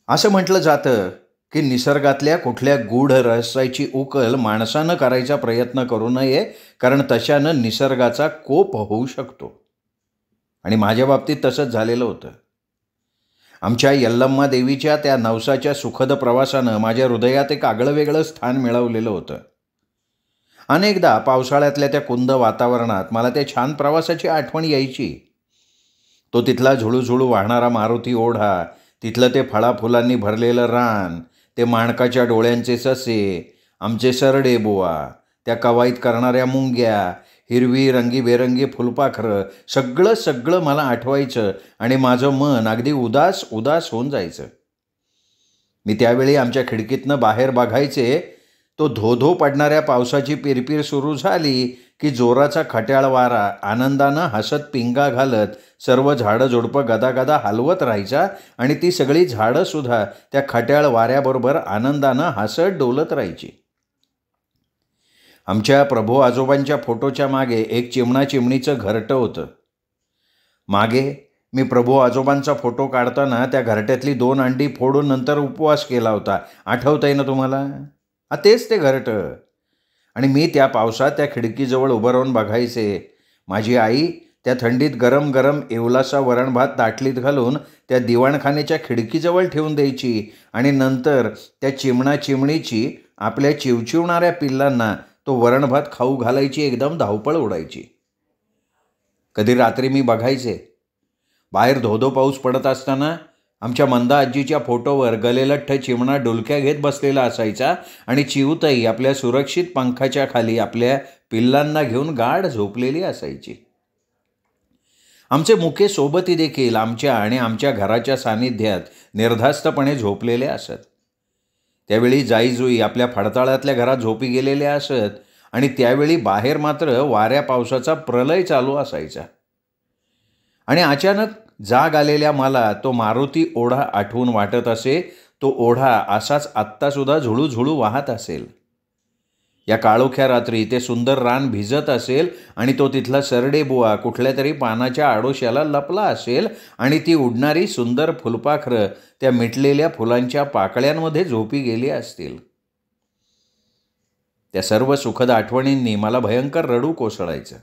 असं म्हटलं जातं की निसर्गातल्या कुठल्या गूढ रहस्याची उकल माणसानं करायचा प्रयत्न करू नये, कारण तशानं निसर्गाचा कोप होऊ शकतो. आणि माझ्या बाबतीत तसंच झालेलं होतं. आमच्या यल्लम्मा देवीच्या त्या नवसाच्या सुखद प्रवासानं माझ्या हृदयात एक आगळंवेगळं स्थान मिळवलेलं होतं. अनेकदा पावसाळ्यातल्या त्या कुंद वातावरणात मला त्या छान प्रवासाची आठवण यायची. तो तिथला झुळूझुळू वाहणारा मारुती ओढा, तिथलं ते फळाफुलांनी भरलेलं रान, ते माणकाच्या डोळ्यांचे ससे, आमचे सरडे बुवा, त्या कवाईत करणाऱ्या मुंग्या, हिरवी रंगीबेरंगी फुलपाखरं, सगळं सगळं मला आठवायचं आणि माझं मन अगदी उदास उदास होऊन जायचं. मी त्यावेळी आमच्या खिडकीतनं बाहेर बघायचे. तो धो पडणाऱ्या पावसाची पिरपीर सुरू झाली की जोराचा खट्याळ वारा आनंदानं हसत पिंगा घालत सर्व झाडं झुडपं गदागदा हलवत राहायचा आणि ती सगळी झाडंसुद्धा त्या खट्याळ वाऱ्याबरोबर आनंदानं हसत डोलत राहायची. आमच्या प्रभू आजोबांच्या फोटोच्या मागे एक चिमणा चिमणीचं घरटं होतं. मागे मी प्रभू आजोबांचा फोटो काढताना त्या घरट्यातली 2 अंडी फोडून नंतर उपवास केला होता. आठवतंय ना तुम्हाला? तेच ते घरटं. आणि मी त्या पावसात त्या खिडकीजवळ उभं राहून बघायचे. माझी आई त्या थंडीत गरम गरम येवलासा वरणभात ताटलीत घालून त्या दिवाणखान्याच्या खिडकीजवळ ठेवून द्यायची आणि नंतर त्या चिमणा चिमणीची आपल्या चिवचिवणाऱ्या पिल्लांना तो वरणभात खाऊ घालायची. एकदम धावपळ उडायची. कधी रात्री मी बघायचे, बाहेर धोधो पाऊस पडत असताना आमच्या मंदा आजीच्या फोटोवर गलेलठ्ठ चिमणा डुलक्या घेत बसलेला असायचा आणि चिवताई आपल्या सुरक्षित पंखाच्या खाली आपल्या पिल्लांना घेऊन गाढ झोपलेली असायची. आमचे मुके सोबती देखील आमच्या आणि आमच्या घराच्या सानिध्यात निर्धास्तपणे झोपलेले असत. त्यावेळी जाईजुई आपल्या फडताळातल्या घरात झोपी गेलेल्या असत आणि त्यावेळी बाहेर मात्र वाऱ्या पावसाचा प्रलय चालू असायचा. आणि अचानक जाग आलेल्या मला तो मारुती ओढा आठवून वाटत असे. तो ओढा असाच आत्तासुद्धा झुळूझुळू वाहत असेल. या काळोख्या रात्री ते सुंदर रान भिजत असेल आणि तो तिथला सरडे बुवा कुठल्या तरी पानाच्या आडोश्याला लपला असेल आणि ती उडणारी सुंदर फुलपाखरं त्या मिटलेल्या फुलांच्या पाकळ्यांमध्ये झोपी गेली असतील. त्या सर्व सुखद आठवणींनी मला भयंकर रडू कोसळायचं.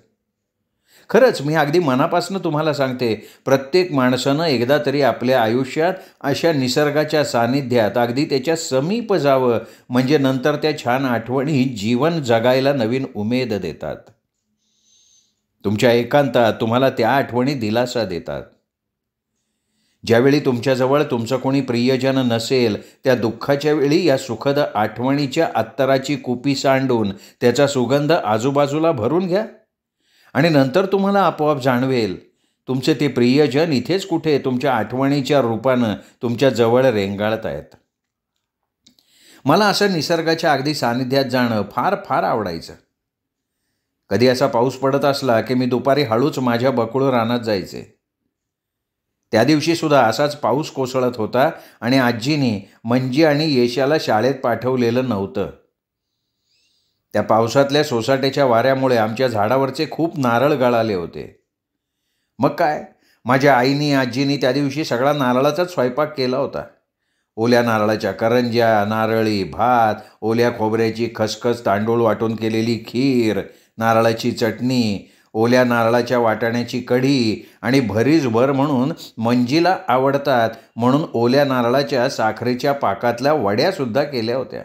खरंच मी अगदी मनापासून तुम्हाला सांगते, प्रत्येक माणसानं एकदा तरी आपल्या आयुष्यात अशा निसर्गाच्या सानिध्यात अगदी त्याच्या समीप जावं, म्हणजे नंतर त्या छान आठवणी जीवन जगायला नवीन उमेद देतात. तुमच्या एकांतात तुम्हाला त्या आठवणी दिलासा देतात. ज्यावेळी तुमच्याजवळ तुमचं कोणी प्रियजन नसेल, त्या दुःखाच्या वेळी या सुखद आठवणीच्या अत्तराची कुपी सांडून त्याचा सुगंध आजूबाजूला भरून घ्या आणि नंतर तुम्हाला आपोआप जाणवेल तुमचे ते प्रियजन इथेच कुठे तुमच्या आठवणीच्या रूपानं तुमच्या जवळ रेंगाळत आहेत. मला असं निसर्गाच्या अगदी सानिध्यात जाणं फार फार आवडायचं. कधी असा पाऊस पडत असला की मी दुपारी हळूच माझ्या बकुळ रानात जायचे. त्या दिवशीसुद्धा असाच पाऊस कोसळत होता आणि आजीने मंजी आणि येशाला शाळेत पाठवलेलं नव्हतं. त्या पावसातल्या सोसाट्याच्या वाऱ्यामुळे आमच्या झाडावरचे खूप नारळ गळाले होते. मग काय, माझ्या आईनी आजीनी त्या दिवशी सगळा नारळाचाच स्वयंपाक केला होता. ओल्या नारळाच्या करंज्या, नारळी भात, ओल्या खोबऱ्याची खसखस तांदूळ वाटून केलेली खीर, नारळाची चटणी, ओल्या नारळाच्या वाटाण्याची कढी आणि भरीसभर म्हणून मंजीला आवडतात म्हणून ओल्या नारळाच्या साखरेच्या पाकातल्या वड्यासुद्धा केल्या होत्या.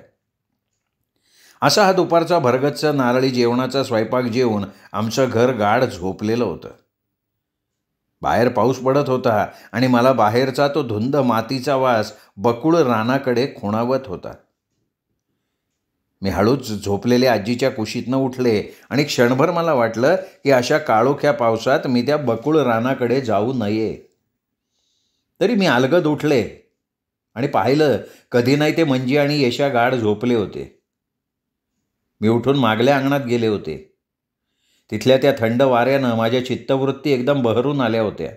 असा हा दुपारचा भरगच्च नारळी जेवणाचा स्वयंपाक जेवून आमचं घर गाढ झोपलेलं होतं. बाहेर पाऊस पडत होता आणि मला बाहेरचा तो धुंद मातीचा वास बकुळ रानाकडे खुणावत होता. मी हळूच झोपलेल्या आजीच्या कुशीतनं उठले आणि क्षणभर मला वाटलं की अशा काळोख्या पावसात मी त्या बकुळ रानाकडे जाऊ नये. तरी मी अलगद उठले आणि पाहिलं, कधी नाही ते मंजी आणि येशा गाढ झोपले होते. मी उठून मागल्या अंगणात गेले होते. तिथल्या त्या थंड वाऱ्यानं माझ्या चित्तवृत्ती एकदम बहरून आल्या होत्या.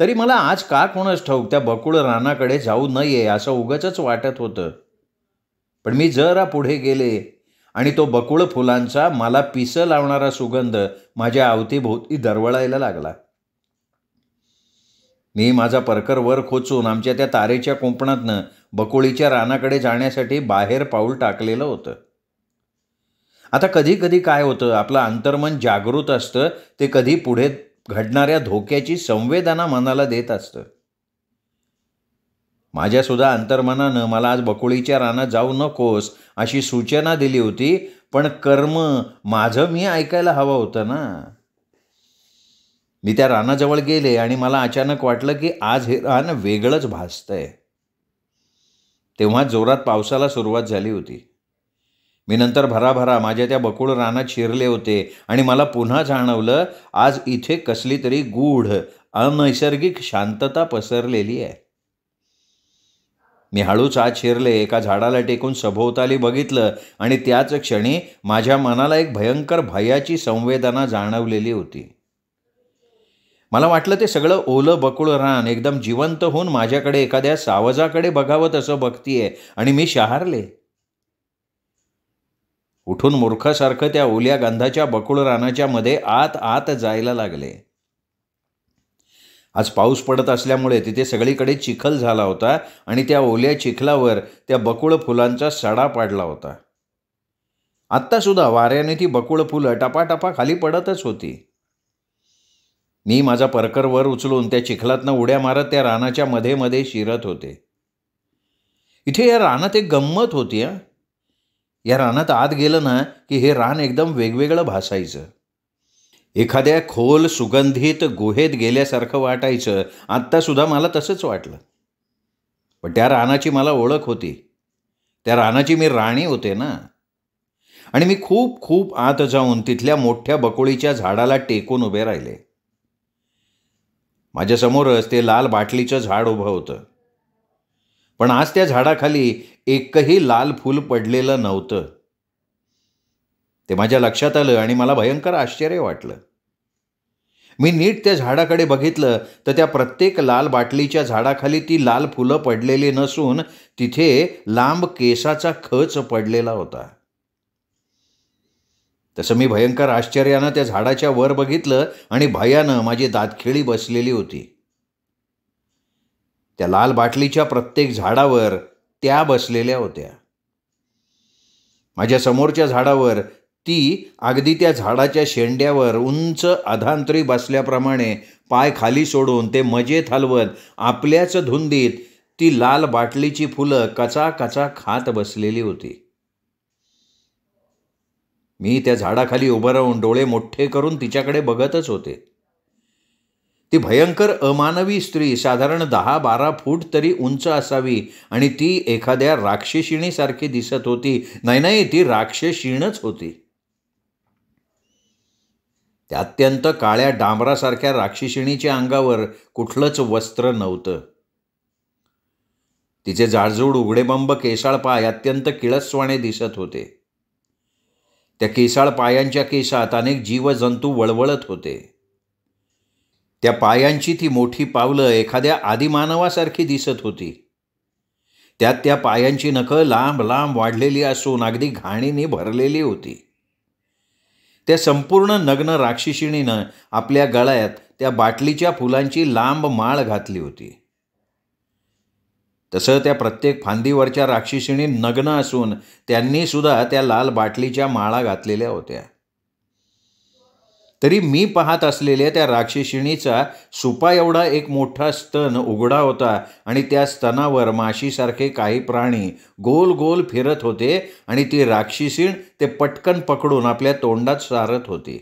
तरी मला आज का कोणास ठाऊक त्या बकुळ रानाकडे जाऊ नये असं उगाचच वाटत होतं. पण मी जरा पुढे गेले आणि तो बकुळ फुलांचा मला पिसं लावणारा सुगंध माझ्या अवतीभोवती दरवळायला लागला. मी माझा परकर वर खोचून आमच्या त्या तारेच्या कुंपणातनं बकुळीच्या रानाकडे जाण्यासाठी बाहेर पाऊल टाकलेलं होतं. आता कधी कधी काय होतं, आपलं अंतर्मन जागृत असतं, ते कधी पुढे घडणाऱ्या धोक्याची संवेदना मनाला देत असतं. माझ्यासुद्धा अंतर्मनानं मला आज बकुळीच्या रानात जाऊ नकोस अशी सूचना दिली होती, पण कर्म माझं मी ऐकायला हवं होतं ना. मी त्या रानाजवळ गेले आणि मला अचानक वाटलं की आज हे रान वेगळंच भासतंय. तेव्हा जोरात पावसाला सुरुवात झाली होती. मी नंतर भराभरा माझ्या त्या बकुळ रानात शिरले होते आणि मला पुन्हा जाणवलं, आज इथे कसली तरी गूढ अनैसर्गिक शांतता पसरलेली आहे. मी हळूच आत शिरले, एका झाडाला टेकून सभोवताली बघितलं आणि त्याच क्षणी माझ्या मनाला एक भयंकर भयाची संवेदना जाणवलेली होती. मला वाटलं ते सगळं ओलं बकुळ रान एकदम जिवंत होऊन माझ्याकडे एखाद्या सावजाकडे बघावं तसं बघतीये आणि मी शहारले. उठून मूर्खासारखं त्या ओल्या गंधाच्या बकुळ रानाच्या मध्ये आत आत जायला लागले. आज पाऊस पडत असल्यामुळे तिथे सगळीकडे चिखल झाला होता आणि त्या ओल्या चिखलावर त्या बकुळ फुलांचा सडा पाडला होता. आत्तासुद्धा वाऱ्याने ती बकुळ फुलं टपाटपा खाली पडतच होती. मी माझा परकर वर उचलून त्या चिखलातनं उड्या मारत त्या रानाच्या मध्ये मध्ये शिरत होते. इथे या रानात एक गंमत होती. या रानात आत गेलं ना की हे रान एकदम वेगवेगळं भासायचं. एखाद्या खोल सुगंधित गुहेत गेल्यासारखं वाटायचं. आत्तासुद्धा मला तसंच वाटलं. पण त्या रानाची मला ओळख होती. त्या रानाची मी राणी होते ना. आणि मी खूप खूप आत जाऊन तिथल्या मोठ्या बकुळीच्या झाडाला टेकून उभे राहिले. माझ्यासमोरच ते लाल बाटलीचं झाड उभं होतं. पण आज त्या झाडाखाली एकही लाल फूल पडलेलं नव्हतं. ते माझ्या लक्षात आलं आणि मला भयंकर आश्चर्य वाटलं. मी नीट त्या झाडाकडे बघितलं तर त्या प्रत्येक लाल बाटलीच्या झाडाखाली ती लाल फुलं पडलेली नसून तिथे लांब केसाचा खच पडलेला होता. तसं मी भयंकर आश्चर्यानं त्या झाडाच्या वर बघितलं आणि भयानं माझी दातखिळी बसलेली होती. त्या लाल बाटलीच्या प्रत्येक झाडावर त्या बसलेल्या होत्या. माझ्या समोरच्या झाडावर ती अगदी त्या झाडाच्या शेंड्यावर उंच अधांतरी बसल्याप्रमाणे पाय खाली सोडून ते मजेत हलवत आपल्याच धुंदीत ती लाल बाटलीची फुलं कचा कचा खात बसलेली होती. मी त्या झाडाखाली उभं राहून डोळे मोठे करून तिच्याकडे बघतच होते. ती भयंकर अमानवी स्त्री साधारण 10-12 फूट तरी उंच असावी आणि ती एखाद्या राक्षसिणीसारखी दिसत होती. नाही, ती राक्षसिणच होती. त्या अत्यंत काळ्या डांबरासारख्या राक्षसिणीच्या अंगावर कुठलंच वस्त्र नव्हतं. तिचे जाडजूड उघडेबंब केसाळ पाय अत्यंत किळसवाणे दिसत होते. त्या केसाळ पायांच्या केसात अनेक जीवजंतू वळवळत होते. त्या पायांची ती मोठी पावलं एखाद्या आदिमानवासारखी दिसत होती. त्यात त्या पायांची नखं लांब लांब वाढलेली असून अगदी घाणीने भरलेली होती. त्या संपूर्ण नग्न राक्षसिणीनं आपल्या गळ्यात त्या बाटलीच्या फुलांची लांब माळ घातली होती. तसं त्या प्रत्येक फांदीवरच्या राक्षसिणी नग्न असून त्यांनी सुद्धा त्या लाल बाटलीच्या माळा घातलेल्या होत्या. तरी मी पाहत असलेल्या त्या राक्षसिणीचा सुपा एवढा एक मोठा स्तन उघडा होता आणि त्या स्तनावर माशीसारखे काही प्राणी गोल गोल फिरत होते आणि ती राक्षसीण ते पटकन पकडून आपल्या तोंडात सारत होती.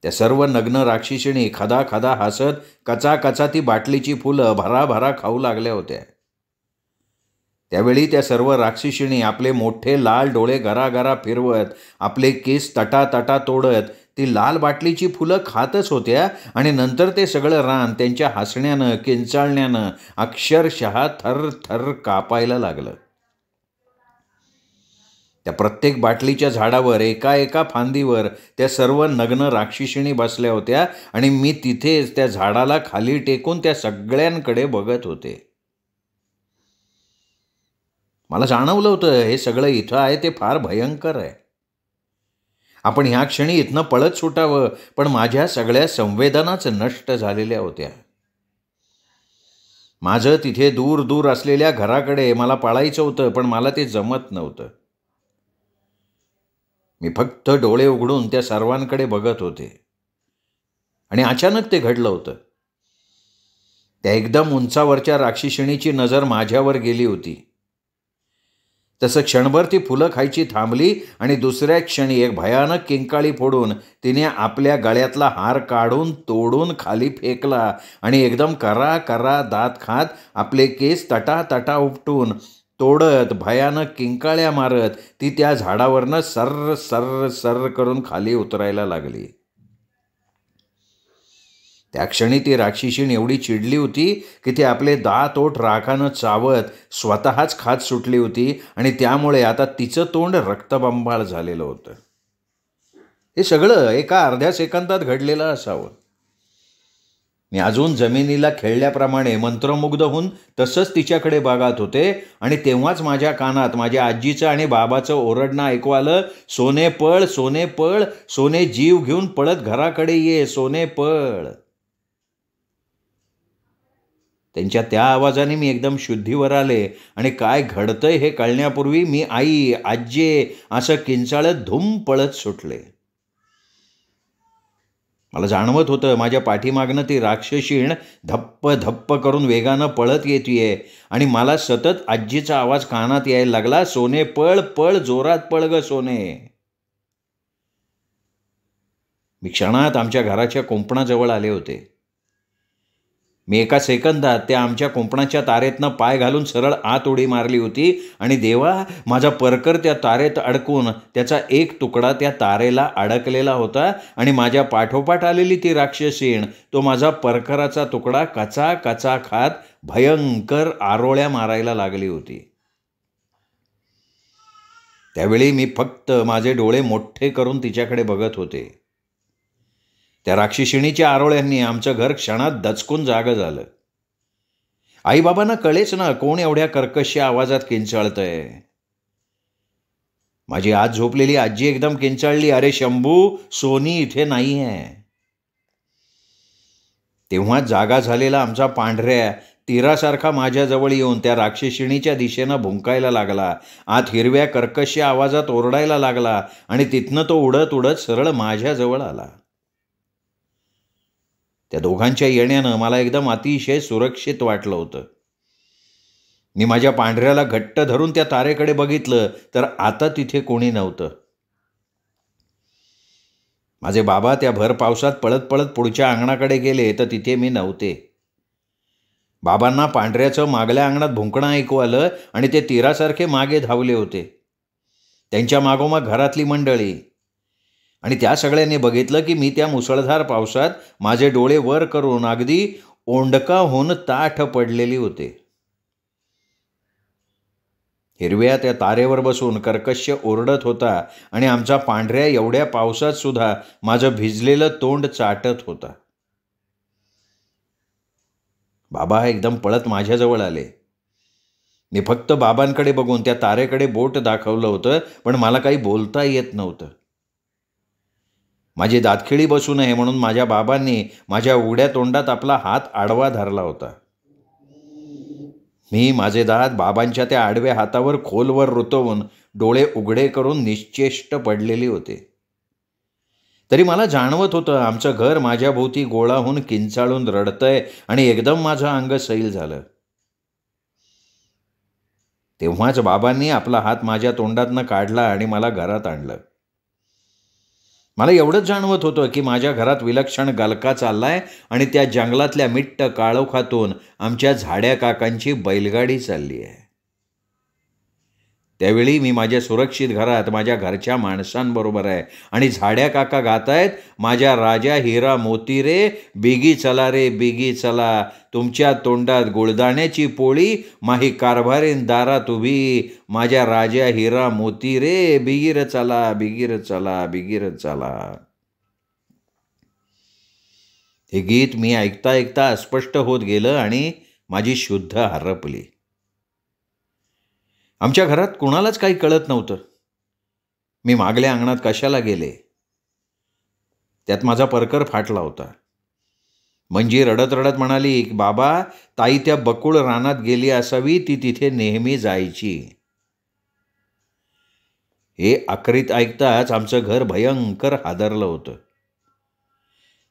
त्या सर्व नग्न राक्षसिणी खदा खदा हसत कचा कचा ती बाटलीची फुलं भराभरा खाऊ लागल्या होत्या. त्यावेळी त्या सर्व राक्षसिणी आपले मोठे लाल डोळे गरागरा फिरवत आपले केस तटा तटा तोडत ती लाल बाटलीची फुलं खातच होत्या आणि नंतर ते सगळं रान त्यांच्या हसण्यानं किंचाळण्यानं अक्षरशः थर थर कापायला लागलं. त्या प्रत्येक बाटलीच्या झाडावर एका एका फांदीवर त्या सर्व नग्न राक्षसिणी बसल्या होत्या आणि मी तिथेच त्या झाडाला खाली टेकून त्या सगळ्यांकडे बघत होते. मला जाणवलं होतं हे सगळं इथं आहे ते फार भयंकर आहे. आपण ह्या क्षणी इथनं पळत सुटावं, पण माझ्या सगळ्या संवेदनाच नष्ट झालेल्या होत्या. माझं तिथे दूर दूर असलेल्या घराकडे मला पळायचं होतं, पण मला ते जमत नव्हतं. मी फक्त डोळे उघडून त्या सर्वांकडे बघत होते. आणि अचानक ते घडलं होतं. त्या एकदम उंचावरच्या राक्षसिणीची नजर माझ्यावर गेली होती. तसं क्षणभर ती फुलं खायची थांबली आणि दुसऱ्या क्षणी एक भयानक किंकाळी फोडून तिने आपल्या गळ्यातला हार काढून तोडून खाली फेकला आणि एकदम करा करा दात खात आपले केस तटा तटा उपटून तोडत भयानक किंकाळ्या मारत ती त्या झाडावरनं सर्र सर्र सर्र करून खाली उतरायला लागली. त्या क्षणी ती राक्षसीण एवढी चिडली होती की ती आपले दात ओठ राखानं चावत स्वतःच खात सुटली होती आणि त्यामुळे आता तिचं तोंड रक्तबंबाळ झालेलं होतं. हे सगळं एका अर्ध्या सेकंदात घडलेलं असावं. मी अजून जमिनीला खेळल्याप्रमाणे मंत्रमुग्ध होऊन तसंच तिच्याकडे बघत होते आणि तेव्हाच माझ्या कानात माझ्या आजीचं आणि बाबाचं ओरडणं ऐकू आलं, सोने पळ, सोने पळ, सोने जीव घेऊन पळत घराकडे ये, सोने पळ. त्यांच्या त्या आवाजाने मी एकदम शुद्धीवर आले आणि काय घडतंय हे कळण्यापूर्वी मी आई, आज्जे असं किंचाळत धूम पळत सुटले. मला जाणवत होतं माझ्या पाठीमागनं ती राक्षसीण धप्प धप्प करून वेगानं पळत येतेय आणि मला सतत आजीचा आवाज कानात यायला लागला, सोने पळ पळ, जोरात पळ ग सोने. मी क्षणात आमच्या घराच्या कुंपणाजवळ आले होते. मी एका सेकंदात त्या आमच्या कुंपणाच्या तारेतनं पाय घालून सरळ आत उडी मारली होती आणि देवा, माझा परकर त्या तारेत अडकून त्याचा एक तुकडा त्या तारेला अडकलेला होता आणि माझ्या पाठोपाठ आलेली ती राक्षसीण तो माझा परकराचा तुकडा कचा कचा खात भयंकर आरोळ्या मारायला लागली होती. त्यावेळी मी फक्त माझे डोळे मोठे करून तिच्याकडे बघत होते. त्या राक्षसिणीच्या आरोळ्यांनी आमचं घर क्षणात दचकून जागं झालं. आईबाबांना कळेच ना कोण एवढ्या कर्कश आवाजात किंचाळतंय. माझी आज झोपलेली आजी एकदम किंचाळली, अरे शंभू, सोनी इथे नाही आहे. तेव्हा जागा झालेला आमचा पांढऱ्या तीरासारखा माझ्याजवळ येऊन त्या राक्षसिणीच्या दिशेनं भुंकायला लागला. आत हिरव्या कर्कश आवाजात ओरडायला लागला आणि तिथनं तो उडत उडत सरळ माझ्याजवळ आला. त्या दोघांच्या येण्यानं मला एकदम अतिशय सुरक्षित वाटलं होतं. मी माझ्या पांढऱ्याला घट्ट धरून त्या तारेकडे बघितलं तर आता तिथे कोणी नव्हतं. माझे बाबा त्या भर पावसात पळत पळत पुढच्या अंगणाकडे गेले तर तिथे मी नव्हते. बाबांना पांढऱ्याचं मागल्या अंगणात भुंकणं ऐकू आलं आणि ते तीरासारखे मागे धावले होते. त्यांच्या मागोमाग घरातली मंडळी आणि त्या सगळ्यांनी बघितलं की मी त्या मुसळधार पावसात माझे डोळे वर करून अगदी ओंडका होऊन ताठ पडलेली होते. हिरव्या त्या तारेवर बसून कर्कश ओरडत होता आणि आमचा पांढऱ्या एवढ्या पावसात सुद्धा माझं भिजलेलं तोंड चाटत होता. बाबा एकदम पळत माझ्याजवळ आले. मी फक्त बाबांकडे बघून त्या तारेकडे बोट दाखवलं होतं, पण मला काही बोलता येत नव्हतं. माझी दातखिळी बसू नये म्हणून माझ्या बाबांनी माझ्या उघड्या तोंडात आपला हात आडवा धरला होता. मी माझे दात बाबांच्या त्या आडव्या हातावर खोलवर रुतवून डोळे उघडे करून निश्चेष्ट पडलेली होते. तरी मला जाणवत होतं आमचं घर माझ्या भोवती गोळा होऊन किंचाळून रडतंय आणि एकदम माझं अंग सैल झालं. तेव्हाच बाबांनी आपला हात माझ्या तोंडातनं काढला आणि मला घरात आणलं. मला एवढंच जाणवत होतं की माझ्या घरात विलक्षण गलका चाललाय आणि त्या जंगलातल्या मिट्ट काळोखातून आमच्या झाड्या काकांची बैलगाडी चालली आहे. त्यावेळी मी माझ्या सुरक्षित घरात माझ्या घरच्या माणसांबरोबर आहे आणि झाड्या काका गातायत, माझ्या राजा हिरा मोती रे, बिगी चला रे बिगी चला, तुमच्या तोंडात गुळदाण्याची पोळी, माही कारभारीन दारात उभी, माझ्या राजा हिरा मोती रे, बिगीर चला बिगीर चला बिगीर चला. हे गीत मी ऐकता ऐकता अस्पष्ट होत गेलं आणि माझी शुद्ध हरपली. आमच्या घरात कुणालाच काही कळत नव्हतं. मी मागल्या अंगणात कशाला गेले, त्यात माझा परकर फाटला होता. मंजी रडत रडत म्हणाली, बाबा, ताई त्या बकुळ रानात गेली असावी, ती तिथे नेहमी जायची. हे आकरीत ऐकताच आमचं घर भयंकर हादरलं होतं.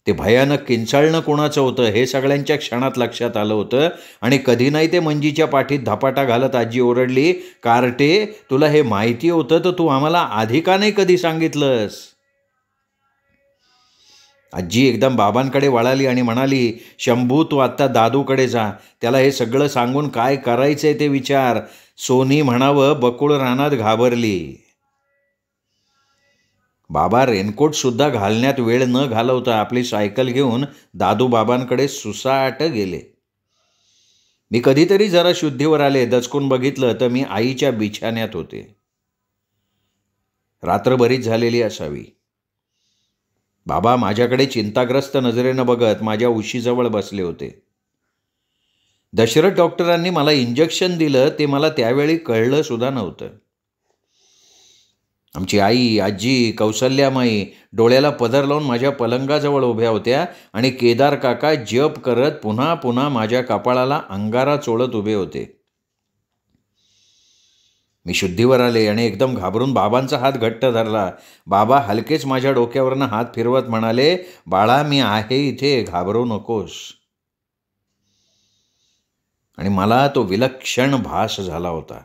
ते भयानक किंचाळणं कोणाचं होतं हे सगळ्यांच्या क्षणात लक्षात आलं होतं. आणि कधी नाही ते मंजीच्या पाठीत धपाटा घालत आजी ओरडली, कार्टे, तुला हे माहिती होतं तर तू आम्हाला आधी का नाही कधी सांगितलंस? आजी एकदम बाबांकडे वळाली आणि म्हणाली, शंभू, तू आत्ता दादूकडे जा, त्याला हे सगळं सांगून काय करायचंय ते विचार. सोनी म्हणावं बकुळ रानात घाबरली. बाबा रेनकोटसुद्धा घालण्यात वेळ न घालवता आपली सायकल घेऊन दादू बाबांकडे सुसाट गेले. मी कधीतरी जरा शुद्धीवर आले, दचकून बघितलं तर मी आईच्या बिछाण्यात होते. रात्र बरीच झालेली असावी. बाबा माझ्याकडे चिंताग्रस्त नजरेनं बघत माझ्या उशीजवळ बसले होते. दशरथ डॉक्टरांनी मला इंजेक्शन दिलं ते मला त्यावेळी कळलं सुद्धा नव्हतं. आमची आई, आजी, कौसल्यामाई डोळ्याला पदर लावून माझ्या पलंगाजवळ उभ्या होत्या आणि केदार काका जप करत पुन्हा पुन्हा माझ्या कपाळाला अंगारा चोळत उभे होते. मी शुद्धीवर आले आणि एकदम घाबरून बाबांचा हात घट्ट धरला. बाबा हलकेच माझ्या डोक्यावरनं हात फिरवत म्हणाले, बाळा, मी आहे इथे, घाबरू नकोस. आणि मला तो विलक्षण भास झाला होता.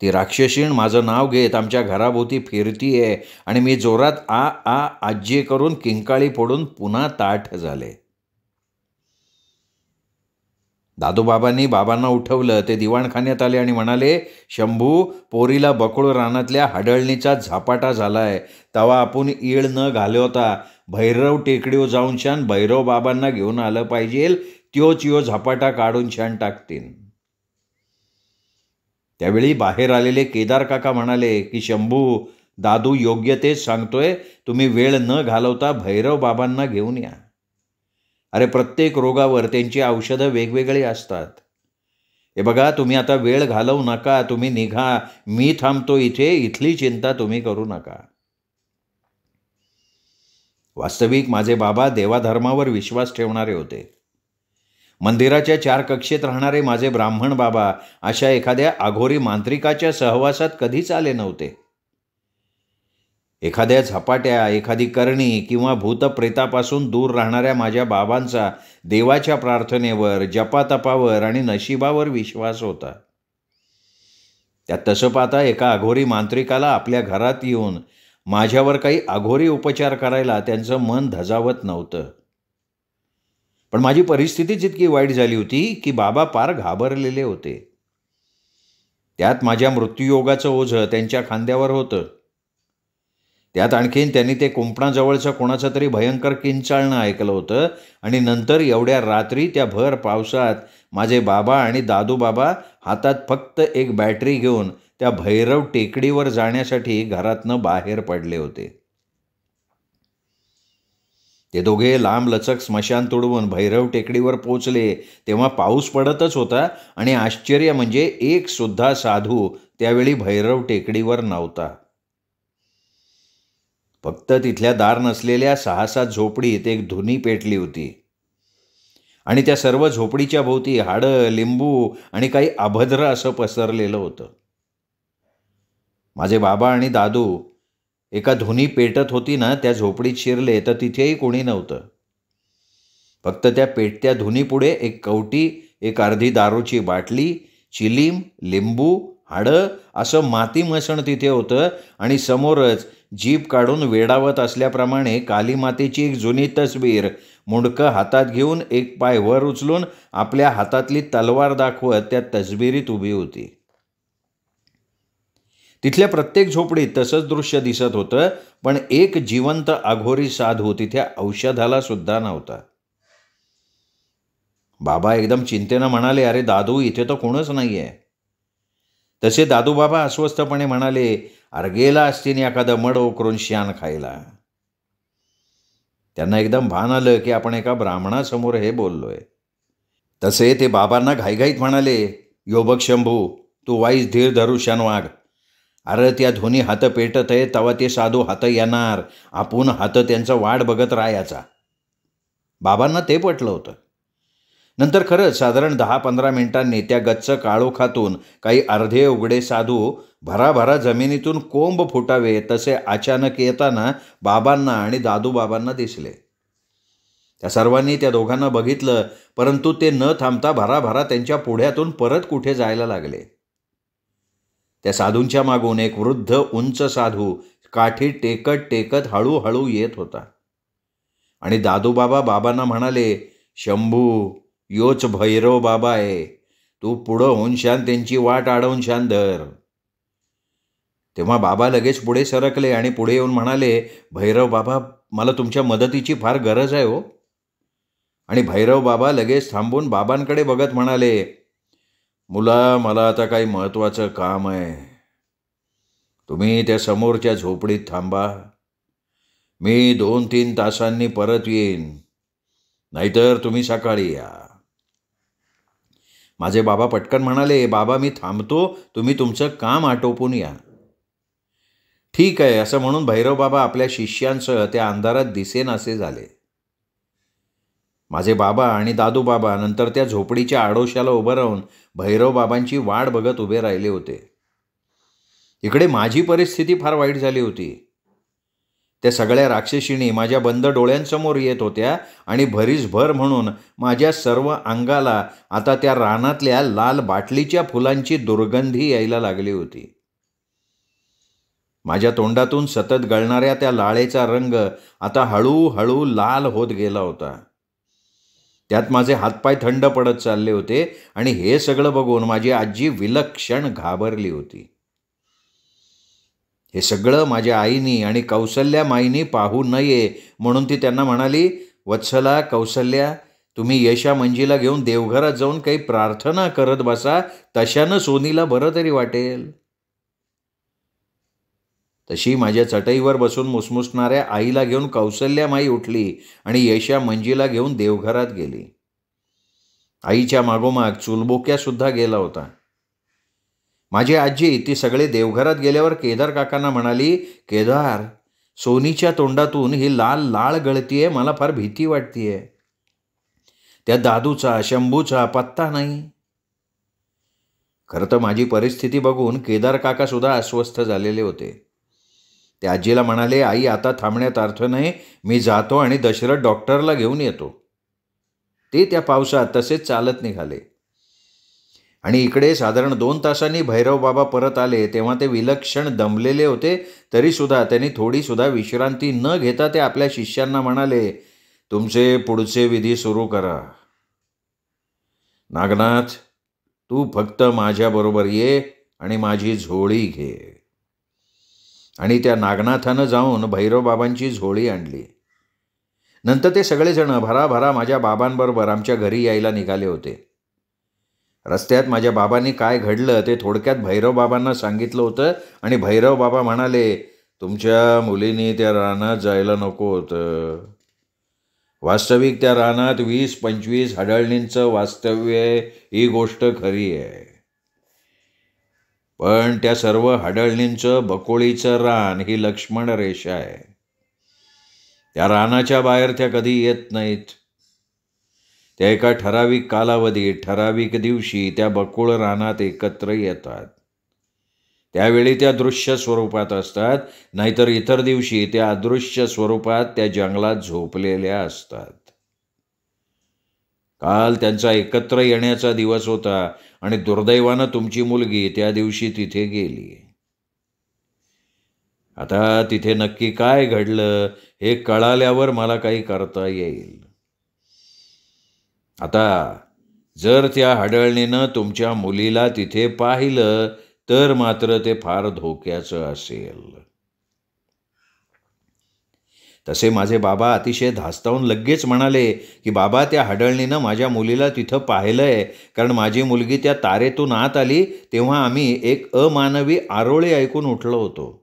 ती राक्षसीण माझं नाव घेत आमच्या घराभोवती फिरतीये आणि मी जोरात आ आ आजी करून किंकाळी फोडून पुन्हा ताठ झाले. दादूबाबांनी बाबांना उठवलं. ते दिवाणखान्यात आले आणि म्हणाले, शंभू, पोरीला बकुळ रानातल्या हाडळणीचा झापाटा झालाय. तवा आपण ईळ न घालवता भैरव टेकडीवर जाऊन छान भैरव बाबांना घेऊन आलं पाहिजे, त्योच यो झपाटा काढून छान टाकतील. त्यावेळी बाहेर आलेले केदार काका म्हणाले की, शंभू, दादू योग्य तेच सांगतोय, तुम्ही वेळ न घालवता भैरव बाबांना घेऊन या. अरे प्रत्येक रोगावर त्यांची औषधं वेगवेगळी असतात. हे बघा, तुम्ही आता वेळ घालवू नका, तुम्ही निघा, मी थांबतो इथे, इथली चिंता तुम्ही करू नका. वास्तविक माझे बाबा देवाधर्मावर विश्वास ठेवणारे होते. मंदिराच्या 4 कक्षेत राहणारे माझे ब्राह्मण बाबा अशा एखाद्या अघोरी मांत्रिकाच्या सहवासात कधीच आले नव्हते. एखाद्या झपाट्या, एखादी करणी किंवा भूतप्रेतापासून दूर राहणाऱ्या माझ्या बाबांचा देवाच्या प्रार्थनेवर, जपातपावर आणि नशिबावर विश्वास होता. त्यात तसं पाहता एका अघोरी मांत्रिकाला आपल्या घरात येऊन माझ्यावर काही अघोरी उपचार करायला त्यांचं मन धजावत नव्हतं. पण माझी परिस्थितीच इतकी वाईट झाली होती की बाबा पार घाबरलेले होते. त्यात माझ्या मृत्यूयोगाचं ओझं त्यांच्या खांद्यावर होतं. त्यात आणखीन त्यांनी ते कुंपणाजवळचं कोणाचं तरी भयंकर किंचाळणं ऐकलं होतं. आणि नंतर एवढ्या रात्री त्या भर पावसात माझे बाबा आणि दादू बाबा हातात फक्त एक बॅटरी घेऊन त्या भैरव टेकडीवर जाण्यासाठी घरातनं बाहेर पडले होते. ते दोघे लांब लचक स्मशान तुडवून भैरव टेकडीवर पोचले तेव्हा पाऊस पडतच होता. आणि आश्चर्य म्हणजे एक सुद्धा साधू त्यावेळी भैरव टेकडीवर नव्हता. फक्त तिथल्या दार नसलेल्या 6-7 झोपडीत एक धुनी पेटली होती. आणि त्या सर्व झोपडीच्या भोवती हाडं, लिंबू आणि काही अभद्र असं पसरलेलं होतं. माझे बाबा आणि दादू एका धुनी पेटत होती ना त्या झोपडीत शिरले तर तिथेही कोणी नव्हतं. फक्त त्या पेटत्या धुनीपुढे एक कवटी, एक अर्धी दारूची बाटली, चिलीम, लिंबू, हाडं असं माती मसण तिथे होतं. आणि समोरच जीभ काढून वेडावत असल्याप्रमाणे काली मातेची एक जुनी तसबीर मुंडकं हातात घेऊन एक पाय वर उचलून आपल्या हातातली तलवार दाखवत त्या तसबिरीत उभी होती. तिथल्या प्रत्येक झोपडीत तसंच दृश्य दिसत होतं. पण एक जिवंत अघोरी साधू तिथे औषधाला सुद्धा नव्हता. बाबा एकदम चिंतेनं म्हणाले, अरे दादू, इथे तर कोणच नाही आहे. तसे दादूबाबा अस्वस्थपणे म्हणाले, अरे गेला असतीन एखादं मड उकरून शान खायला. त्यांना एकदम भान आलं की आपण एका ब्राह्मणासमोर हे बोललोय. तसे ते बाबांना घाईघाईत म्हणाले, यो बघ शंभू, तू वाईस धीर धरू शान वाघ. अरे त्या धोनी हात पेटत आहे तेव्हा ते साधू हात येणार, आपण हात त्यांचा वाट बघत राहायचा. बाबांना ते पटलं होतं. नंतर खरंच साधारण 10-15 मिनिटांनी त्या गच्च काळोखातून काही अर्धे उघडे साधू भराभरा जमिनीतून कोंब फुटावे तसे अचानक येताना बाबांना आणि दादूबाबांना दिसले. त्या सर्वांनी त्या दोघांना बघितलं, परंतु ते न थांबता भराभरा त्यांच्या पुढ्यातून परत कुठे जायला लागले. त्या साधूंच्या मागून एक वृद्ध उंच साधू काठी टेकत टेकत हळूहळू येत होता आणि दादूबाबा बाबांना म्हणाले, शंभू, योच भैरव बाबा आहे, तू पुढं होऊन शान त्यांची वाट अडवून शान धर. तेव्हा बाबा लगेच पुढे सरकले आणि पुढे येऊन म्हणाले, भैरव बाबा, मला तुमच्या मदतीची फार गरज आहे हो. आणि भैरव बाबा लगेच थांबून बाबांकडे बघत म्हणाले, मुला, मला आता काही महत्त्वाचं काम आहे. तुम्ही त्या समोरच्या झोपडीत थांबा. मी 2-3 तासांनी परत येईन, नाहीतर तुम्ही सकाळी या. माझे बाबा पटकन म्हणाले, बाबा मी थांबतो, तुम्ही तुमचं काम आटोपून या. ठीक आहे असं म्हणून भैरव बाबा आपल्या शिष्यांसह त्या अंधारात दिसेनासे झाले. माझे बाबा आणि दादूबाबा नंतर त्या झोपडीच्या आडोशाला उभं राहून भैरव बाबांची वाट बघत उभे राहिले होते. इकडे माझी परिस्थिती फार वाईट झाली होती. त्या सगळ्या राक्षसिणी माझ्या बंद डोळ्यांसमोर येत होत्या आणि भरीसभर म्हणून माझ्या सर्व अंगाला आता त्या रानातल्या लाल बाटलीच्या फुलांची दुर्गंधी यायला लागली होती. माझ्या तोंडातून सतत गळणाऱ्या त्या लाळेचा रंग आता हळूहळू लाल होत गेला होता. त्यात माझे हातपाय थंड पडत चालले होते आणि हे सगळं बघून माझी आजी विलक्षण घाबरली होती. हे सगळं माझ्या आईनी आणि कौसल्या माईनी पाहू नये म्हणून ती त्यांना म्हणाली, वत्सला, कौसल्या, तुम्ही यशा मंजीला घेऊन देवघरात जाऊन काही प्रार्थना करत बसा, तशानं सोनीला बरं तरी वाटेल. तशी माझ्या चटईवर बसून मुसमुसणाऱ्या आईला घेऊन कौसल्या माई उठली आणि यशा मंजीला घेऊन देवघरात गेली. आईच्या मागोमाग चुलबोक्यासुद्धा गेला होता. माझी आजी ती सगळे देवघरात गेल्यावर केदार काकांना म्हणाली, केदार, सोनीच्या तोंडातून ही लाल लाळ गळतीये, मला फार भीती वाटतीये. त्या दादूचा, शंभूचा पत्ता नाही. खरं तर माझी परिस्थिती बघून केदार काकासुद्धा अस्वस्थ झालेले होते. ते आजीला म्हणाले, आई आता थांबण्यात अर्थ नाही, मी जातो आणि दशरथ डॉक्टरला घेऊन येतो. ते त्या पावसात तसेच चालत निघाले आणि इकडे साधारण 2 तासांनी भैरव बाबा परत आले. तेव्हा ते विलक्षण दमलेले होते, तरीसुद्धा त्यांनी थोडीसुद्धा विश्रांती न घेता ते आपल्या शिष्यांना म्हणाले, तुमचे पुढचे विधी सुरू करा. नागनाथ, तू फक्त माझ्याबरोबर ये आणि माझी झोळी घे. आणि त्या नागनाथानं जाऊन भैरवबाबांची झोळी आणली. नंतर ते सगळेजण भराभरा माझ्या बाबांबरोबर आमच्या घरी यायला निघाले होते. रस्त्यात माझ्या बाबांनी काय घडलं ते थोडक्यात भैरवबाबांना सांगितलं होतं आणि भैरवबाबा म्हणाले, तुमच्या मुलीने त्या रानात जायला नको होतं. वास्तविक त्या रानात 20-25 हडळणींचं वास्तव्य आहे, ही गोष्ट खरी आहे. पण त्या सर्व हडळणींचं बकोळीचं रान ही लक्ष्मण रेषा आहे. त्या रानाच्या बाहेर त्या कधी येत नाहीत. त्या एका ठराविक कालावधीत, ठराविक दिवशी त्या बकुळ रानात एकत्र येतात. त्यावेळी त्या दृश्य स्वरूपात असतात, नाहीतर इतर दिवशी त्या अदृश्य स्वरूपात त्या जंगलात झोपलेल्या असतात. काल त्यांचा एकत्र येण्याचा दिवस होता आणि दुर्दैवानं तुमची मुलगी त्या दिवशी तिथे गेली. आता तिथे नक्की काय घडलं हे कळाल्यावर मला काही करता येईल. आता जर त्या हडळणीनं तुमच्या मुलीला तिथे पाहिलं तर मात्र ते फार धोक्याचं असेल. तसे माझे बाबा अतिशय धास्तावून लगेच म्हणाले की बाबा, त्या हडळणीनं माझ्या मुलीला तिथं पाहिलंय, कारण माझी मुलगी त्या तारेतून आत आली तेव्हा आम्ही एक अमानवी आरोळी ऐकून उठलो होतो.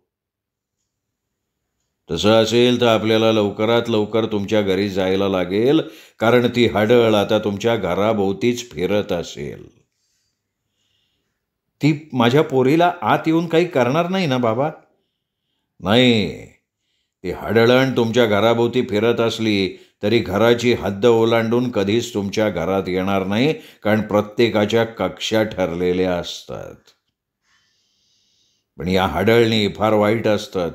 तसं असेल तर आपल्याला लवकरात लवकर तुमच्या घरी जायला लागेल, कारण ती हडळ आता तुमच्या घराभोवतीच फिरत असेल. ती माझ्या पोरीला आत येऊन काही करणार नाही ना बाबा? नाही, ती हडळण तुमच्या घराभोवती फिरत असली तरी घराची हद्द ओलांडून कधीच तुमच्या घरात येणार नाही, कारण प्रत्येकाच्या कक्षा ठरलेल्या असतात. पण या हडळणी फार वाईट असतात.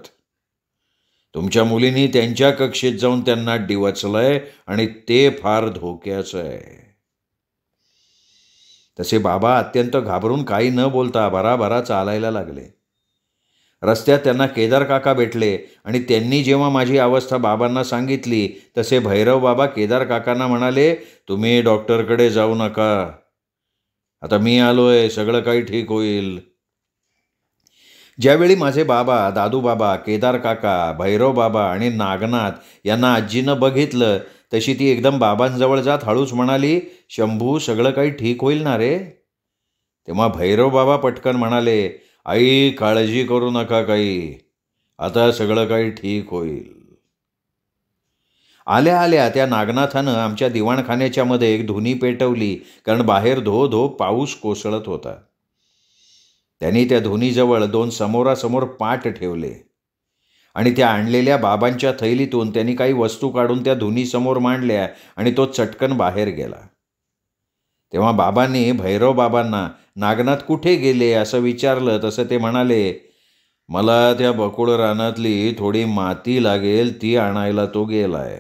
तुमच्या मुलींनी त्यांच्या कक्षेत जाऊन त्यांना डिवचलंय आणि ते फार धोक्याचं आहे. तसे बाबा अत्यंत घाबरून काही न बोलता भराभरा चालायला लागले. रस्त्यात त्यांना केदार काका भेटले आणि त्यांनी जेव्हा माझी अवस्था बाबांना सांगितली तसे भैरव बाबा केदार काकांना म्हणाले, तुम्ही डॉक्टरकडे जाऊ नका, आता मी आलोय, सगळं काही ठीक होईल. ज्यावेळी माझे बाबा, दादू बाबा, केदार काका, भैरव बाबा आणि नागनाथ यांना आजीनं बघितलं तशी ती एकदम बाबांजवळ जात हळूच म्हणाली, शंभू, सगळं काही ठीक होईल ना रे? तेव्हा भैरव बाबा पटकन म्हणाले, आई, काळजी करू नका काही, आता सगळं काही ठीक होईल. आल्या आल्या त्या नागनाथानं आमच्या दिवाणखान्याच्या मध्ये एक धुनी पेटवली, कारण बाहेर धो धो पाऊस कोसळत होता. त्यांनी त्या धुनीजवळ 2 समोरासमोर पाट ठेवले आणि त्या आणलेल्या बाबांच्या थैलीतून त्यांनी काही वस्तू काढून त्या धुनीसमोर मांडल्या आणि तो चटकन बाहेर गेला. तेव्हा बाबांनी भैरव बाबांना नागनाथ कुठे गेले असं विचारलं. तसं ते म्हणाले, मला त्या बकुळ रानातली थोडी माती लागेल, ती आणायला तो गेलाय,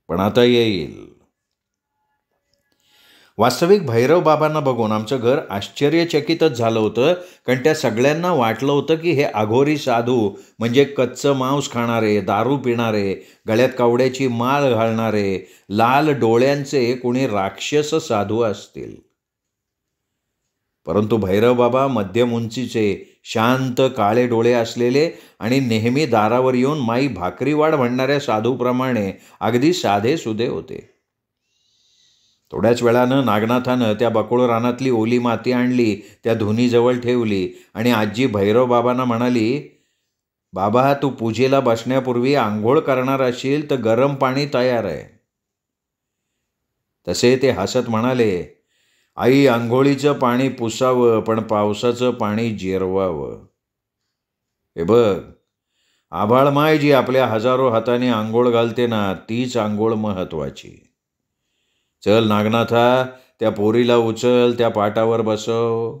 पण आता येईल. वास्तविक भैरव बाबांना बघून आमचं घर आश्चर्यचकितच झालं होतं, कारण त्या सगळ्यांना वाटलं होतं की हे अघोरी साधू म्हणजे कच्चं मांस खाणारे, दारू पिणारे, गळ्यात कावड्याची माळ घालणारे, लाल डोळ्यांचे कोणी राक्षस साधू असतील. परंतु भैरव बाबा मध्यम उंचीचे, शांत काळे डोळे असलेले आणि नेहमी दारावर येऊन माई भाकरी वाढ म्हणणाऱ्या साधूप्रमाणे अगदी साधे सुधे होते. थोड्याच वेळानं नागनाथानं त्या बकुळ रानातली ओली माती आणली, त्या धुनीजवळ ठेवली आणि आजी भैरव बाबांना म्हणाली, बाबा, तू पूजेला बसण्यापूर्वी आंघोळ करणार असशील तर गरम पाणी तयार आहे. तसे ते हसत म्हणाले, आई, आंघोळीचं पाणी पुसावं, पण पावसाचं पाणी जिरवावं. हे बघ, आभाळमाय जी आपल्या हजारो हाताने आंघोळ घालते ना, तीच आंघोळ महत्वाची. चल नागनाथा, त्या पोरीला उचल, त्या पाटावर बसव.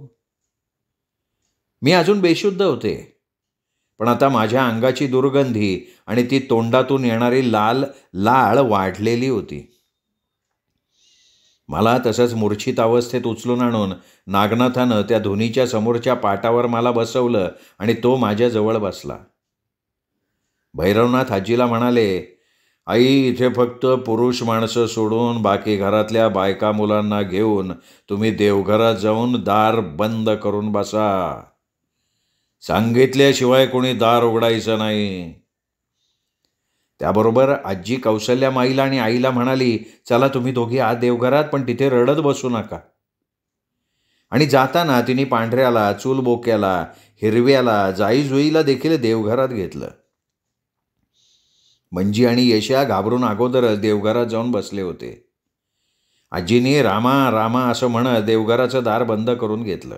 मी अजून बेशुद्ध होते, पण आता माझ्या अंगाची दुर्गंधी आणि ती तोंडातून येणारी लाळ वाढलेली होती. मला तसंच मूर्छित अवस्थेत उचलून आणून नागनाथानं त्या धुनीच्या समोरच्या पाटावर मला बसवलं आणि तो माझ्याजवळ बसला. भैरवनाथ आजीला म्हणाले, आई, इथे फक्त पुरुष माणसं सोडून बाकी घरातल्या बायका मुलांना घेऊन तुम्ही देवघरात जाऊन दार बंद करून बसा. सांगितल्याशिवाय कोणी दार उघडायचं नाही. त्याबरोबर आजी कौशल्या माईला आणि आईला म्हणाली, चला तुम्ही दोघी आत देवघरात, पण तिथे रडत बसू नका. आणि जाताना तिने पांढऱ्याला, चूलबोक्याला, हिरव्याला, जाईजुईला देखील देवघरात घेतलं. मंजी आणि यशा घाबरून अगोदरच देवघरात जाऊन बसले होते. आजीने रामा रामा असं म्हणत देवघराचं दार बंद करून घेतलं.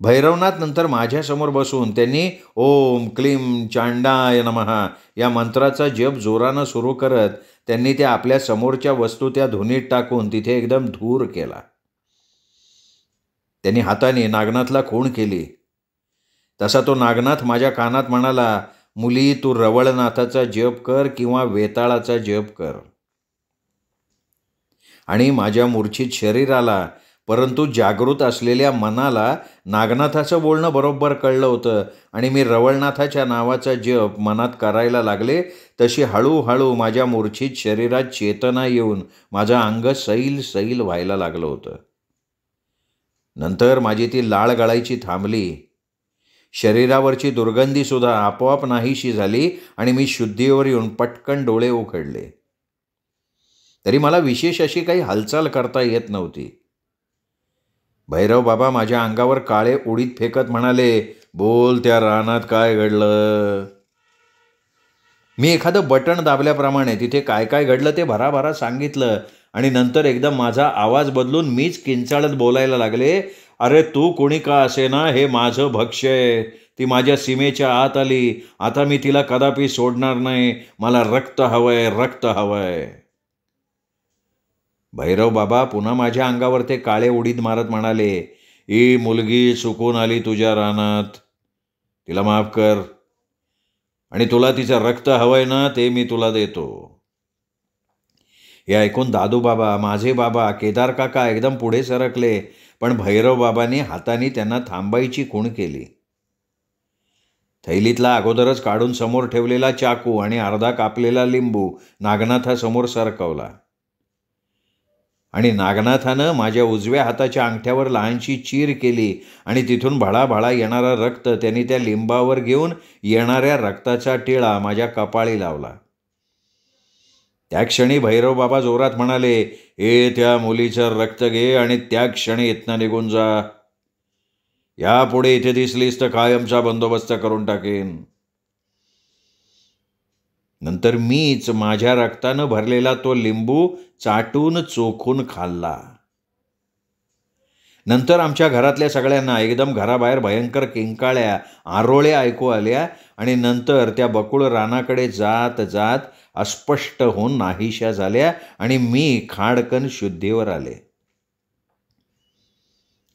भैरवनाथ नंतर माझ्यासमोर बसून त्यांनी ओम क्लीम चांडाय नमः या मंत्राचा जप जोरानं सुरू करत त्यांनी त्या आपल्या समोरच्या वस्तू त्या धुनीत टाकून तिथे एकदम धूर केला. त्यांनी हाताने नागनाथला खूण केली. तसा तो नागनाथ माझ्या कानात म्हणाला, मुली, तू रवळनाथाचा जप कर किंवा वेताळाचा जप कर. आणि माझ्या मूर्छित शरीराला परंतु जागृत असलेल्या मनाला नागनाथाचं बोलणं बरोबर कळलं होतं आणि मी रवळनाथाच्या नावाचा जप मनात करायला लागले. तशी हळूहळू माझ्या मूर्छित शरीरात चेतना येऊन माझं अंग सैल सैल व्हायला लागलं होतं. नंतर माझी ती लाळ गळायची थांबली. शरीरावरची दुर्गंधीसुद्धा आपोआप नाहीशी झाली आणि मी शुद्धीवर येऊन पटकन डोळे उघडले. तरी मला विशेष अशी काही हालचाल करता येत नव्हती. भैरव बाबा माझ्या अंगावर काळे उडीत फेकत म्हणाले, बोल, त्या रानात काय घडलं? मी एखादं बटण दाबल्याप्रमाणे तिथे काय काय घडलं ते भराभरा सांगितलं आणि नंतर एकदम माझा आवाज बदलून मीच किंचाळत बोलायला लागले, अरे तू कोणी का असेना, हे माझं भक्ष्य आहे. ती माझ्या सीमेच्या आत आली. आता मी तिला कदापि सोडणार नाही. मला रक्त हवंय, रक्त हवंय. भैरव बाबा पुन्हा माझ्या अंगावर ते काळे उडीद मारत म्हणाले, ही मुलगी चुकून आली तुझ्या रानात. तिला माफ कर. आणि तुला तिचं रक्त हवंय ना, ते मी तुला देतो. हे ऐकून दादू बाबा, माझे बाबा, केदार काका एकदम पुढे सरकले. पण भैरव बाबांनी हाताने त्यांना थांबायची खूण केली. थैलीतला अगोदरच काढून समोर ठेवलेला चाकू आणि अर्धा कापलेला लिंबू नागनाथासमोर सरकवला. आणि नागनाथानं माझ्या उजव्या हाताच्या अंगठ्यावर लहानशी चीर केली आणि तिथून भळाभळा येणारं रक्त त्यांनी त्या लिंबावर घेऊन येणाऱ्या रक्ताचा टिळा माझ्या कपाळी लावला. त्या क्षणी भैरव बाबा जोरात म्हणाले, हे त्या मुलीचं रक्त घे आणि त्या क्षणी इथनं निघून जा. यापुढे इथे दिसलीस तर कायमचा बंदोबस्त करून टाकेन. नंतर मीच माझ्या रक्तानं भरलेला तो लिंबू चाटून चोखून खाल्ला. नंतर आमच्या घरातल्या सगळ्यांना एकदम घराबाहेर भयंकर किंकाळ्या, आरोळ्या ऐकू आल्या आणि नंतर त्या बकुळ रानाकडे जात जात अस्पष्ट होऊन नाहीशा झाल्या आणि मी खाडकन शुद्धीवर आले.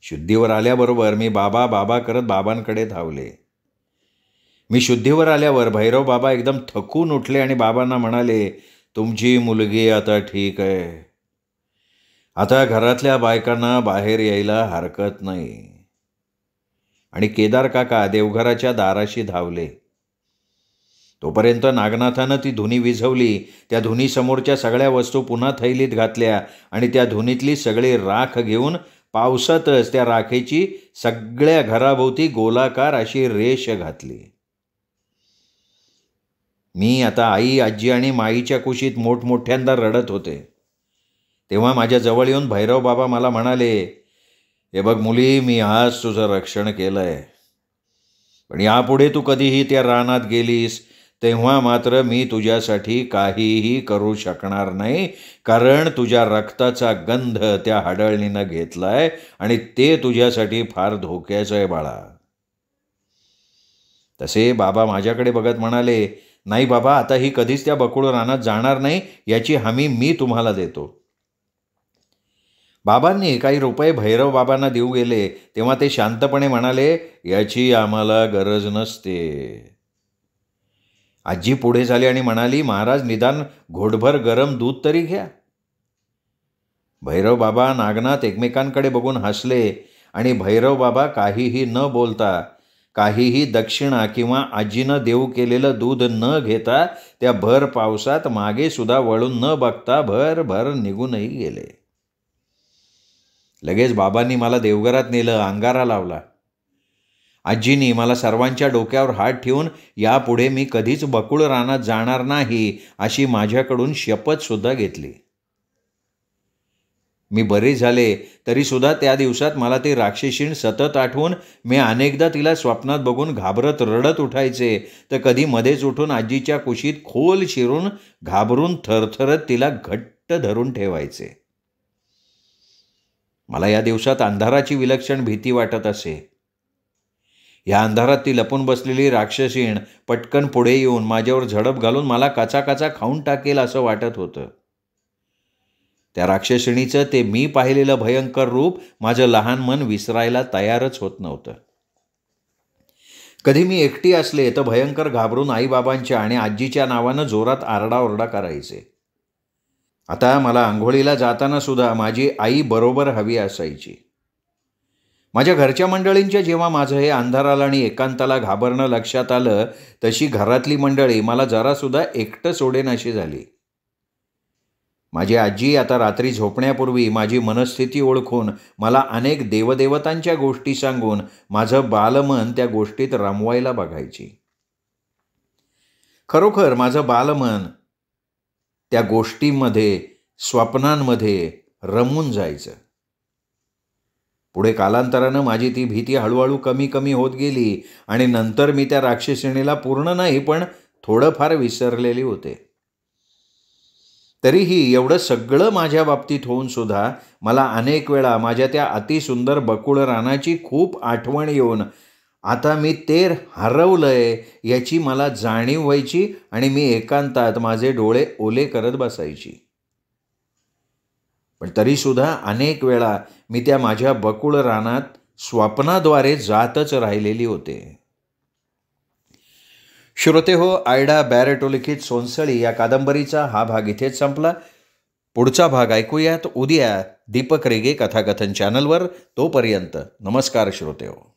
शुद्धीवर आल्याबरोबर मी बाबा बाबा करत बाबांकडे धावले. मी शुद्धीवर आल्यावर भैरव बाबा एकदम थकून उठले आणि बाबांना म्हणाले, तुमची मुलगी आता ठीक आहे. आता घरातल्या बायकांना बाहेर यायला हरकत नाही. आणि केदार काका देवघराच्या दाराशी धावले. तोपर्यंत नागनाथानं ती धुनी विझवली. त्या धुनीसमोरच्या सगळ्या वस्तू पुन्हा थैलीत घातल्या आणि त्या धुनीतली सगळी राख घेऊन पावसातच त्या राखेची सगळ्या घराभोवती गोलाकार अशी रेष घातली. मी आता आई, आजी आणि माईच्या कुशीत मोठमोठ्यांदा रडत होते. तेव्हा माझ्या जवळ येऊन भैरव बाबा मला म्हणाले, हे बघ मुली, मी आज तुझं रक्षण केलंय. पण यापुढे तू कधीही त्या रानात गेलीस तेव्हा मात्र मी तुझ्यासाठी काहीही करू शकणार नाही, कारण तुझ्या रक्ताचा गंध त्या हडळणीनं घेतलाय आणि ते तुझ्यासाठी फार धोक्याचं आहे बाळा. तसे बाबा माझ्याकडे बघत म्हणाले, नाही बाबा, आता ही कधीच त्या बकुळ रानात जाणार नाही, याची हमी मी तुम्हाला देतो. बाबांनी काही रुपये भैरव बाबांना देऊ गेले तेव्हा ते शांतपणे म्हणाले, याची आम्हाला गरज नसते. आजी पुढे झाली आणि म्हणाली, महाराज निदान घोटभर गरम दूध तरी घ्या. भैरव बाबा, नागनाथ एकमेकांकडे बघून हसले आणि भैरव बाबा काहीही न बोलता, काहीही दक्षिणा किंवा आजीनं देऊ केलेलं दूध न घेता त्या भर पावसात मागे सुद्धा वळून न बघता भर निघूनही गेले. लगेच बाबांनी मला देवघरात नेलं, अंगारा लावला. आजीनी मला सर्वांच्या डोक्यावर हात ठेवून यापुढे मी कधीच बकुळ रानात जाणार नाही अशी माझ्याकडून शपथसुद्धा घेतली. मी बरे झाले तरीसुद्धा त्या दिवसात मला ती राक्षसीण सतत आठवून मी अनेकदा तिला स्वप्नात बघून घाबरत रडत उठायचे, तर कधी मध्येच उठून आजीच्या कुशीत खोल शिरून घाबरून थरथरत तिला घट्ट धरून ठेवायचे. मला या दिवसात अंधाराची विलक्षण भीती वाटत असे. या अंधारात ती लपून बसलेली राक्षसीण पटकन पुढे येऊन माझ्यावर झडप घालून मला काचा खाऊन टाकेल असं वाटत होतं. त्या राक्षसिणीचं ते मी पाहिलेलं भयंकर रूप माझं लहान मन विसरायला तयारच होत नव्हतं. कधी मी एकटी असले तर भयंकर घाबरून आईबाबांच्या आणि आजीच्या नावानं जोरात आरडाओरडा करायचे. आता मला आंघोळीला जाताना सुद्धा माझी आई बरोबर हवी असायची. माझ्या घरच्या मंडळींच्या जेव्हा माझं हे अंधाराला आणि एकांताला घाबरणं लक्षात आलं, तशी घरातली मंडळी मला जरासुद्धा एकटं सोडेन अशी झाली. माझी आजी आता रात्री झोपण्यापूर्वी माझी मनस्थिती ओळखून मला अनेक देवदेवतांच्या गोष्टी सांगून माझं बालमन त्या गोष्टीत रमवायला बघायची. खरोखर माझं बालमन त्या गोष्टींमध्ये, स्वप्नांमध्ये रमून जायचं. पुढे कालांतरानं माझी ती भीती हळूहळू कमी होत गेली आणि नंतर मी त्या राक्षसिणीला पूर्ण नाही पण थोडंफार विसरलेली होते. तरीही एवढं सगळं माझ्या बाबतीत होऊन सुद्धा मला अनेक वेळा माझ्या त्या अतिसुंदर बकुळ रानाची खूप आठवण येऊन आता मी ते हरवलंय याची मला जाणीव व्हायची आणि मी एकांतात माझे डोळे ओले करत बसायची. पण तरीसुद्धा अनेक वेळा मी त्या माझ्या बकुळ रानात स्वप्नाद्वारे जातच राहिलेली होते. श्रोते हो, आयडा बॅरेटो लिखित सोनसळी या कादंबरीचा हा भाग इथेच संपला. पुढचा भाग ऐकूयात उद्या दीपक रेगे कथाकथन चॅनलवर. तोपर्यंत नमस्कार श्रोते हो.